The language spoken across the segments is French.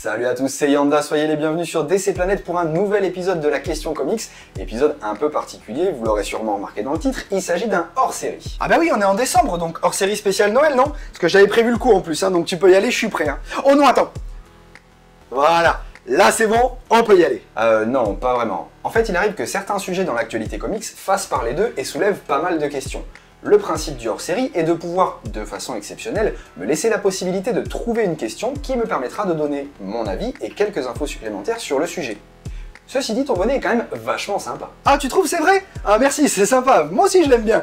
Salut à tous, c'est Yanda, soyez les bienvenus sur DC Planète pour un nouvel épisode de la Question Comics. Épisode un peu particulier, vous l'aurez sûrement remarqué dans le titre, il s'agit d'un hors-série. Ah bah oui, on est en décembre, donc hors-série spéciale Noël, non? Parce que j'avais prévu le coup en plus, hein, donc tu peux y aller, je suis prêt. Hein. Oh non, attends. Voilà, là c'est bon, on peut y aller. Non, pas vraiment. En fait, il arrive que certains sujets dans l'actualité comics fassent parler d'eux et soulèvent pas mal de questions. Le principe du hors-série est de pouvoir, de façon exceptionnelle, me laisser la possibilité de trouver une question qui me permettra de donner mon avis et quelques infos supplémentaires sur le sujet. Ceci dit, ton bonnet est quand même vachement sympa. Ah, tu trouves, c'est vrai? Ah merci, c'est sympa, moi aussi je l'aime bien.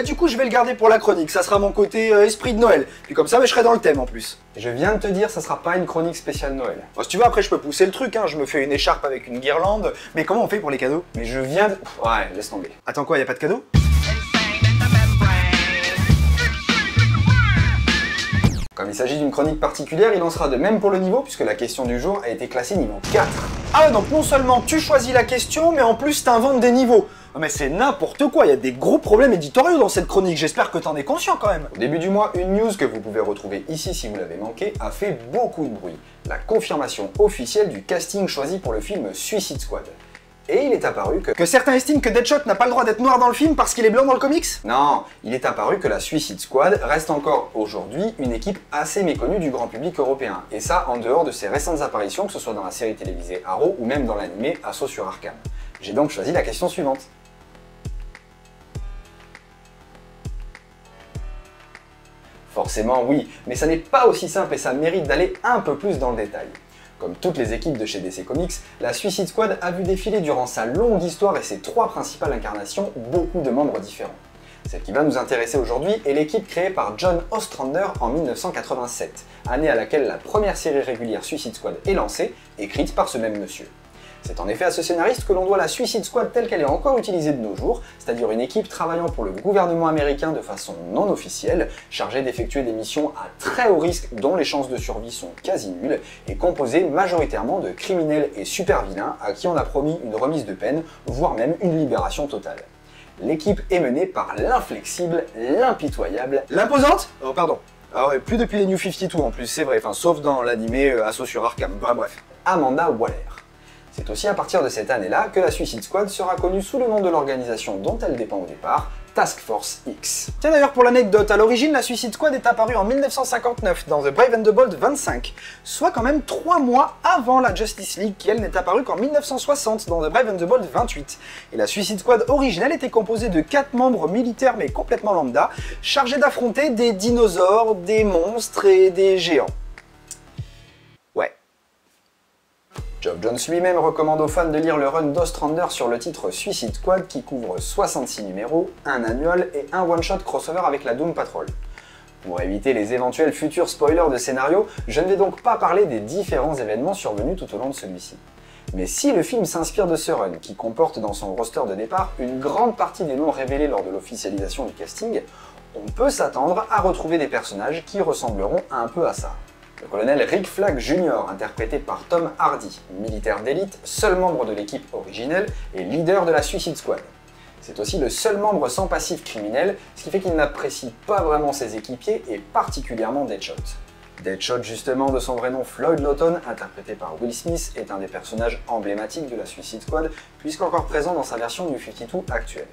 Du coup, je vais le garder pour la chronique, ça sera mon côté esprit de Noël. Puis comme ça, je serai dans le thème en plus. Je viens de te dire, ça sera pas une chronique spéciale Noël. Bon, si tu veux, après je peux pousser le truc, hein, je me fais une écharpe avec une guirlande. Mais comment on fait pour les cadeaux? Mais je viens de... Ouais, laisse tomber. Attends quoi, y a pas de cadeau? Comme il s'agit d'une chronique particulière, il en sera de même pour le niveau, puisque la question du jour a été classée niveau 4. Ah ouais, donc non seulement tu choisis la question, mais en plus t'inventes des niveaux. Mais c'est n'importe quoi, il y a des gros problèmes éditoriaux dans cette chronique, j'espère que t'en es conscient quand même. Au début du mois, une news que vous pouvez retrouver ici si vous l'avez manqué a fait beaucoup de bruit. La confirmation officielle du casting choisi pour le film Suicide Squad. Et il est apparu que certains estiment que Deadshot n'a pas le droit d'être noir dans le film parce qu'il est blanc dans le comics. Non, il est apparu que la Suicide Squad reste encore aujourd'hui une équipe assez méconnue du grand public européen. Et ça en dehors de ses récentes apparitions, que ce soit dans la série télévisée Arrow ou même dans l'animé Assaut sur Arkham. J'ai donc choisi la question suivante. Forcément oui, mais ça n'est pas aussi simple et ça mérite d'aller un peu plus dans le détail. Comme toutes les équipes de chez DC Comics, la Suicide Squad a vu défiler durant sa longue histoire et ses trois principales incarnations beaucoup de membres différents. Celle qui va nous intéresser aujourd'hui est l'équipe créée par John Ostrander en 1987, année à laquelle la première série régulière Suicide Squad est lancée, écrite par ce même monsieur. C'est en effet à ce scénariste que l'on doit la Suicide Squad telle qu'elle est encore utilisée de nos jours, c'est-à-dire une équipe travaillant pour le gouvernement américain de façon non officielle, chargée d'effectuer des missions à très haut risque dont les chances de survie sont quasi nulles, et composée majoritairement de criminels et super-vilains à qui on a promis une remise de peine, voire même une libération totale. L'équipe est menée par l'inflexible, l'impitoyable, l'imposante? Oh pardon. Ah ouais, plus depuis les New 52 en plus, c'est vrai, enfin sauf dans l'animé Assaut sur Arkham, bah, bref. Amanda Waller. C'est aussi à partir de cette année-là que la Suicide Squad sera connue sous le nom de l'organisation dont elle dépend au départ, Task Force X. Tiens d'ailleurs pour l'anecdote, à l'origine la Suicide Squad est apparue en 1959 dans The Brave and the Bold 25, soit quand même 3 mois avant la Justice League qui elle n'est apparue qu'en 1960 dans The Brave and the Bold 28. Et la Suicide Squad originelle était composée de 4 membres militaires mais complètement lambda, chargés d'affronter des dinosaures, des monstres et des géants. Geoff Johns lui-même recommande aux fans de lire le run d'Ostrander sur le titre Suicide Squad qui couvre 66 numéros, un annual et un one-shot crossover avec la Doom Patrol. Pour éviter les éventuels futurs spoilers de scénario, je ne vais donc pas parler des différents événements survenus tout au long de celui-ci. Mais si le film s'inspire de ce run, qui comporte dans son roster de départ une grande partie des noms révélés lors de l'officialisation du casting, on peut s'attendre à retrouver des personnages qui ressembleront un peu à ça. Le colonel Rick Flag Jr., interprété par Tom Hardy, militaire d'élite, seul membre de l'équipe originelle et leader de la Suicide Squad. C'est aussi le seul membre sans passif criminel, ce qui fait qu'il n'apprécie pas vraiment ses équipiers et particulièrement Deadshot. Deadshot, justement de son vrai nom Floyd Lawton, interprété par Will Smith, est un des personnages emblématiques de la Suicide Squad, puisqu'encore présent dans sa version du 52 actuelle.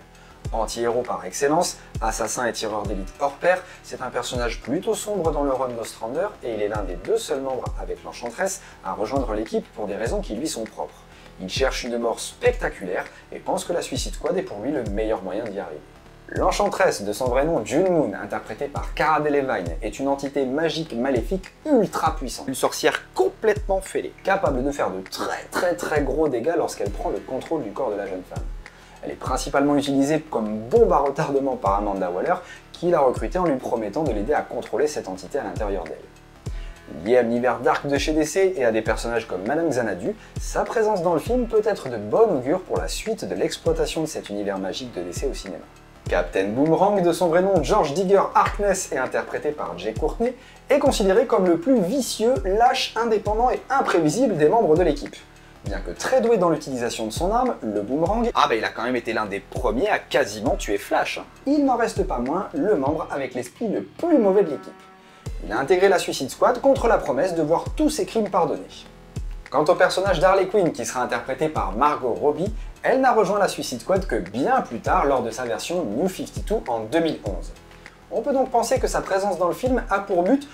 Anti-héros par excellence, assassin et tireur d'élite hors pair, c'est un personnage plutôt sombre dans le run d'Ostrander et il est l'un des 2 seuls membres avec l'Enchantress à rejoindre l'équipe pour des raisons qui lui sont propres. Il cherche une mort spectaculaire et pense que la Suicide Squad est pour lui le meilleur moyen d'y arriver. L'Enchantress, de son vrai nom June Moon, interprétée par Cara Delevingne, est une entité magique maléfique ultra puissante. Une sorcière complètement fêlée, capable de faire de très gros dégâts lorsqu'elle prend le contrôle du corps de la jeune femme. Elle est principalement utilisée comme bombe à retardement par Amanda Waller, qui l'a recrutée en lui promettant de l'aider à contrôler cette entité à l'intérieur d'elle. Liée à l'univers dark de chez DC et à des personnages comme Madame Xanadu, sa présence dans le film peut être de bon augure pour la suite de l'exploitation de cet univers magique de DC au cinéma. Captain Boomerang, de son vrai nom George Digger Harkness et interprété par Jay Courtney, est considéré comme le plus vicieux, lâche, indépendant et imprévisible des membres de l'équipe. Bien que très doué dans l'utilisation de son arme, le boomerang, il a quand même été l'un des premiers à quasiment tuer Flash. Il n'en reste pas moins le membre avec l'esprit le plus mauvais de l'équipe. Il a intégré la Suicide Squad contre la promesse de voir tous ses crimes pardonnés. Quant au personnage d'Harley Quinn qui sera interprété par Margot Robbie, elle n'a rejoint la Suicide Squad que bien plus tard lors de sa version New 52 en 2011. On peut donc penser que sa présence dans le film a pour but,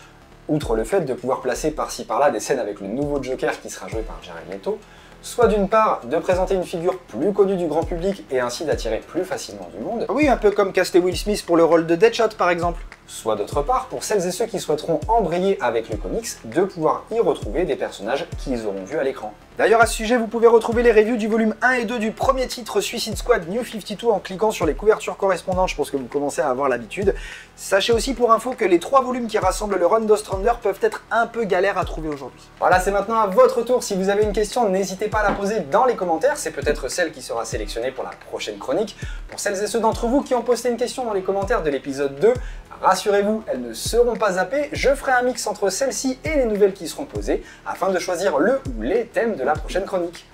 outre le fait de pouvoir placer par-ci par-là des scènes avec le nouveau Joker qui sera joué par Jared Leto, soit d'une part de présenter une figure plus connue du grand public et ainsi d'attirer plus facilement du monde, oui un peu comme caster Will Smith pour le rôle de Deadshot par exemple, soit d'autre part pour celles et ceux qui souhaiteront embrayer avec le comics de pouvoir y retrouver des personnages qu'ils auront vus à l'écran. D'ailleurs à ce sujet vous pouvez retrouver les reviews du volume 1 et 2 du premier titre Suicide Squad New 52 en cliquant sur les couvertures correspondantes, je pense que vous commencez à avoir l'habitude. Sachez aussi pour info que les 3 volumes qui rassemblent le run d'Ostrander peuvent être un peu galères à trouver aujourd'hui. Voilà, c'est maintenant à votre tour, si vous avez une question n'hésitez pas à la poser dans les commentaires, c'est peut-être celle qui sera sélectionnée pour la prochaine chronique. Pour celles et ceux d'entre vous qui ont posté une question dans les commentaires de l'épisode 2, rassurez-vous, elles ne seront pas zappées, je ferai un mix entre celles-ci et les nouvelles qui seront posées, afin de choisir le ou les thèmes de la prochaine chronique.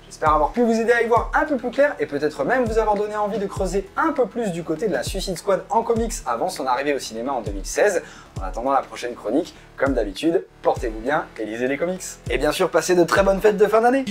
J'espère avoir pu vous aider à y voir un peu plus clair et peut-être même vous avoir donné envie de creuser un peu plus du côté de la Suicide Squad en comics avant son arrivée au cinéma en 2016. En attendant la prochaine chronique, comme d'habitude, portez-vous bien et lisez les comics. Et bien sûr, passez de très bonnes fêtes de fin d'année.